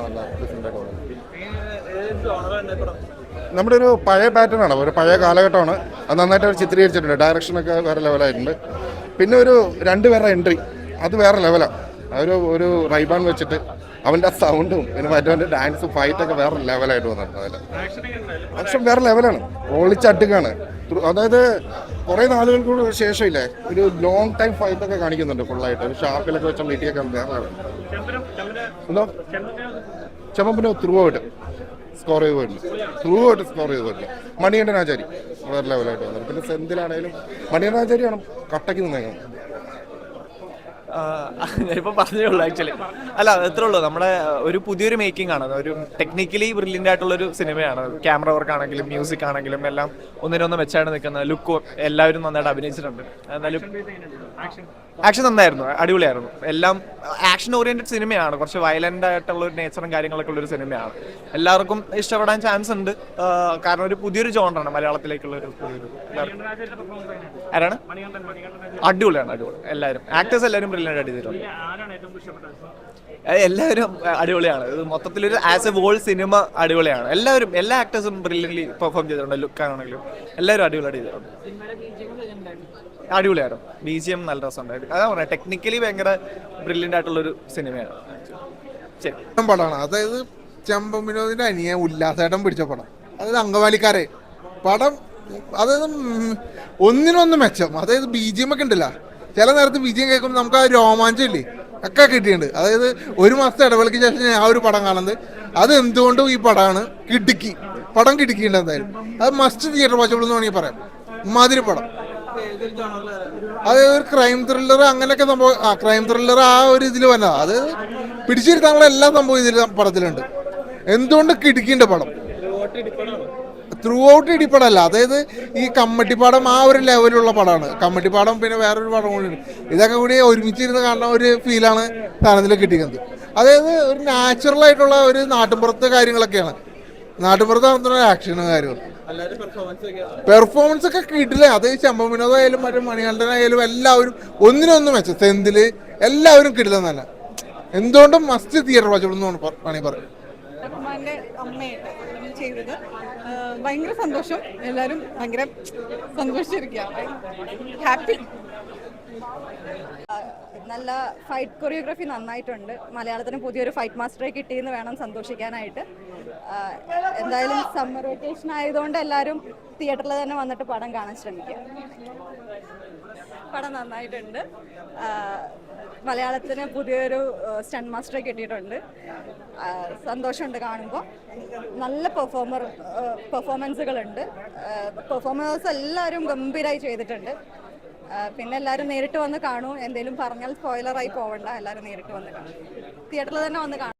നല്ല ഡിഫറെൻ്റ് ആയിട്ട് നമ്മുടെ ഒരു പഴയ പാറ്റേൺ ആണ്, ഒരു പഴയ കാലഘട്ടമാണ്. അത് നന്നായിട്ട് അവർ ചിത്രീകരിച്ചിട്ടുണ്ട്. ഡയറക്ഷനൊക്കെ വേറെ ലെവലായിട്ടുണ്ട്. പിന്നെ ഒരു രണ്ടുപേരുടെ എൻട്രി അത് വേറെ ലെവലാണ്. ഒരു റൈബാൻ വെച്ചിട്ട് അവൻ്റെ ആ സൗണ്ടും പിന്നെ മറ്റവൻ്റെ ഡാൻസും ഫൈറ്റൊക്കെ വേറെ ലെവലായിട്ട് വന്നിട്ടുണ്ട്. അതിൽ ആക്ഷൻ വേറെ ലെവലാണ്, ഒളിച്ചടുക്കാണ്. അതായത് കുറേ നാളുകൾക്ക് ശേഷമില്ലേ ഒരു ലോങ് ടൈം ഫൈറ്റൊക്കെ കാണിക്കുന്നുണ്ട് ഫുള്ളായിട്ട്. ഒരു ഷാപ്പിലൊക്കെ വെച്ചുള്ള ഇടിയൊക്കെ വേറെ ലെവൽ. എന്തോ ചെമ്മപ്പിന് ത്രൂ ഔട്ട് സ്കോർ ചെയ്ത് പോയിട്ടുണ്ട്. മണികണ്ഠൻ ആചാരി വേറെ ലെവലായിട്ട് വന്നത്. പിന്നെ സെന്തിലാണേലും മണികണ്ഠൻ ആചാരിയാണ് കട്ടയ്ക്ക് നിന്നേക്കുന്നത്. ഞാനിപ്പോൾ പറഞ്ഞേ ഉള്ളൂ ആക്ച്വലി. അല്ല, അത്രേ ഉള്ളൂ. നമ്മുടെ ഒരു പുതിയൊരു മേക്കിംഗ് ആണ്. ഒരു ടെക്നിക്കലി ബ്രില്യൻ്റ് ആയിട്ടുള്ളൊരു സിനിമയാണ്. ക്യാമറ വർക്ക് ആണെങ്കിലും മ്യൂസിക് ആണെങ്കിലും എല്ലാം ഒന്നിനൊന്ന് മെച്ചായിട്ട് നിൽക്കുന്ന ലുക്കും എല്ലാവരും നന്നായിട്ട് അഭിനയിച്ചിട്ടുണ്ട്. എന്നാലും ആക്ഷൻ നന്നായിരുന്നു, അടിപൊളിയായിരുന്നു. എല്ലാം ആക്ഷൻ ഓറിയന്റഡ് സിനിമയാണ്. കുറച്ച് വയലന്റ് ആയിട്ടുള്ള ഒരു നേച്ചറും കാര്യങ്ങളൊക്കെ ഉള്ളൊരു സിനിമയാണ്. എല്ലാവർക്കും ഇഷ്ടപ്പെടാൻ ചാൻസ് ഉണ്ട്. കാരണം ഒരു പുതിയൊരു ജോണറാണ് മലയാളത്തിലേക്കുള്ള ഒരു ആരാണ് അടിപൊളിയാണ്. എല്ലാവരും ആക്ടേഴ്സ് എല്ലാവരും ബ്രില്യൻ്റ് ആയിട്ട് ചെയ്തിട്ടുണ്ട്. എല്ലാവരും അടിപൊളിയാണ്. ഇത് മൊത്തത്തിലൊരു ആസ് എ വോൾ സിനിമ അടിപൊളിയാണ്. എല്ലാവരും എല്ലാ ആക്ടേഴ്സും ബ്രില്യൻ്റ്ലി പെർഫോം ചെയ്തിട്ടുണ്ട്. ലുക്കാണെങ്കിലും എല്ലാവരും അടിപൊളിയായിട്ട് ചെയ്തിട്ടുണ്ട്. അടിപൊളിയായിരുന്നു. BGM നല്ല രസമുണ്ടായിരുന്നു. അതാ പറയാം, ടെക്നിക്കലി ഭയങ്കര ബ്രില്യൻ്റ് ആയിട്ടുള്ളൊരു സിനിമയാണ്. ശരി, പടമാണ്. അതായത് ചെമ്പൻ വിനോദിന്റെ അനിയൻ ഉല്ലാസേട്ടൻ പിടിച്ച പടം, അതായത് അങ്കമാലിക്കാരെ പടം. അതായത് ഒന്നിനൊന്ന് മെച്ചം. അതായത് BGM ഒക്കെ ഉണ്ടല്ല, ചില നേരത്ത് BGM കേൾക്കുമ്പോൾ നമുക്ക് ആ രോമാഞ്ചം ഇല്ലേ ഒക്കെ കിട്ടിയിട്ടുണ്ട്. അതായത് ഒരു മാസത്തെ ഇടവേളയ്ക്ക് ശേഷം ഞാൻ ആ ഒരു പടം കാണുന്നത്. അത് എന്തുകൊണ്ടും ഈ പടമാണ് പടം കിടുക്കിയിട്ടുണ്ട്. എന്തായാലും അത് മസ്റ്റ് തിയേറ്റർ വാച്ചബിൾ എന്ന് വേണമെങ്കിൽ പറയാം. മാതിരി പടം. അതായത് ഒരു ക്രൈം ത്രില്ലർ അങ്ങനെയൊക്കെ സംഭവം. ക്രൈം ത്രില്ലർ ആ ഒരു ഇതിൽ വന്നതാണ്. അത് പിടിച്ചിരുത്താനുള്ള എല്ലാ സംഭവം ഇതിൽ പടത്തിലുണ്ട്. എന്തുകൊണ്ട് കിടുക്കിൻ്റെ പടം ത്രൂ ഔട്ട് ഇടിപ്പടമല്ല. അതായത് ഈ കമ്മട്ടിപ്പാടം ആ ഒരു ലെവലുള്ള പടമാണ്. കമ്മട്ടിപ്പാടം പിന്നെ വേറൊരു പടം കൂടി ഉണ്ട്. ഇതൊക്കെ കൂടി ഒരുമിച്ചിരുന്ന് കാണുന്ന ഒരു ഫീലാണ് സാധനത്തിൽ കിട്ടിക്കുന്നത്. അതായത് ഒരു നാച്ചുറൽ ആയിട്ടുള്ള ഒരു നാട്ടിൻപുറത്തെ കാര്യങ്ങളൊക്കെയാണ്. നാട്ടിൻപുറത്ത് നടത്തുന്ന ആക്ഷനും കാര്യങ്ങളും പെർഫോമൻസ് ഒക്കെ കിട്ടില്ല. അത് ചെമ്പൻ വിനോദായാലും മറ്റേ മണികണ്ഠനായാലും എല്ലാവരും ഒന്നിനൊന്നും വെച്ച സെന്തില് എല്ലാവരും കിട്ടില്ലെന്നല്ല. എന്തുകൊണ്ടും മസ്റ്റ് തിയേറ്റർ വാച്ചബിൾ എന്ന് വേണമെങ്കിൽ പറയും. ചെയ്തത് ഭയങ്കര സന്തോഷം. എല്ലാവരും ഭയങ്കര സന്തോഷിച്ചിരിക്കുക. ഹാപ്പി. നല്ല ഫൈറ്റ് കൊറിയോഗ്രാഫി നന്നായിട്ടുണ്ട്. മലയാളത്തിന് പുതിയൊരു ഫൈറ്റ് മാസ്റ്ററെ കിട്ടിയെന്ന് വേണം സന്തോഷിക്കാനായിട്ട്. എന്തായാലും സമ്മർ വെക്കേഷൻ ആയതുകൊണ്ട് എല്ലാവരും തിയേറ്ററിൽ തന്നെ വന്നിട്ട് പടം കാണാൻ ശ്രമിക്കുക. പടം നന്നായിട്ടുണ്ട്. മലയാളത്തിന് പുതിയൊരു സ്റ്റണ്ട് മാസ്റ്ററെ കിട്ടിയിട്ടുണ്ട്. സന്തോഷമുണ്ട് കാണുമ്പോൾ. നല്ല പെർഫോമൻസുകളുണ്ട്. പെർഫോമൻസ് എല്ലാവരും ഗംഭീരമായി ചെയ്തിട്ടുണ്ട്. പിന്നെ എല്ലാവരും നേരിട്ട് വന്ന് കാണൂ. എന്തെങ്കിലും പറഞ്ഞാൽ സ്പോയിലറായി പോവണ്ട. എല്ലാവരും നേരിട്ട് വന്ന് കാണും. തിയേറ്ററിൽ തന്നെ വന്ന് കാണും.